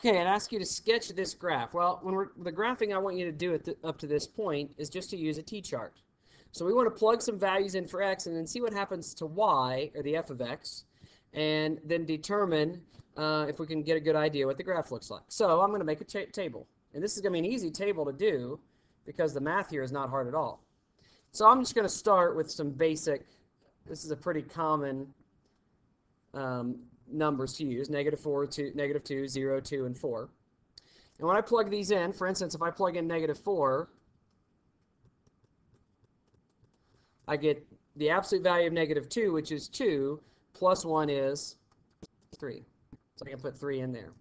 Okay, I'd ask you to sketch this graph. Well, the graphing I want you to do up to this point is just to use a t-chart. So we want to plug some values in for x and then see what happens to y, or the f of x, and then determine if we can get a good idea what the graph looks like. So I'm going to make a table. And this is going to be an easy table to do because the math here is not hard at all. So I'm just going to start with some basic, this is a pretty common numbers to use, -4, -2, 0, 2, and 4. And when I plug these in, for instance, if I plug in -4, I get the absolute value of -2, which is 2, plus 1 is 3. So I can put 3 in there.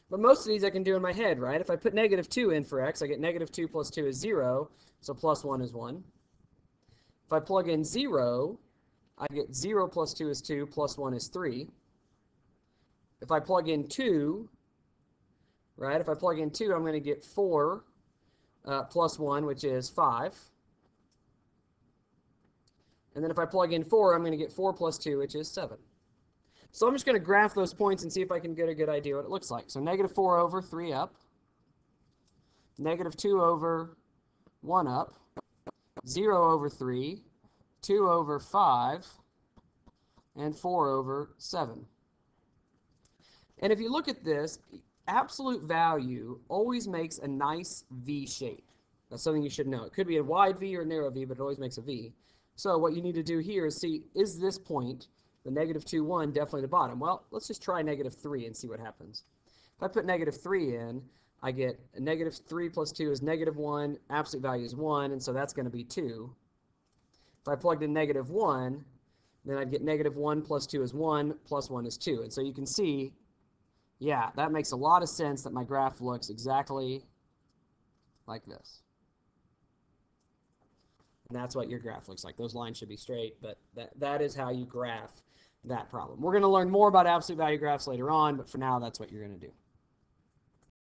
But most of these I can do in my head, right? If I put -2 in for x, I get -2 plus 2 is 0, so plus 1 is 1. If I plug in 0, I get 0 plus 2 is 2, plus 1 is 3. If I plug in 2, right, if I plug in 2, I'm going to get 4 plus 1, which is 5. And then if I plug in 4, I'm going to get 4 plus 2, which is 7. So I'm just going to graph those points and see if I can get a good idea what it looks like. So -4 over 3 up, -2 over 1 up, 0 over 3, 2 over 5, and 4 over 7. And if you look at this, absolute value always makes a nice V shape. That's something you should know. It could be a wide V or a narrow V, but it always makes a V. So what you need to do here is see, is this point, the -2, 1, definitely the bottom? Well, let's just try -3 and see what happens. If I put -3 in, I get a -3 plus 2 is -1, absolute value is 1, and so that's going to be 2. If I plugged in -1, then I'd get -1 plus 2 is 1, plus 1 is 2. And so you can see, yeah, that makes a lot of sense that my graph looks exactly like this. And that's what your graph looks like. Those lines should be straight, but that is how you graph that problem. We're going to learn more about absolute value graphs later on, but for now, that's what you're going to do.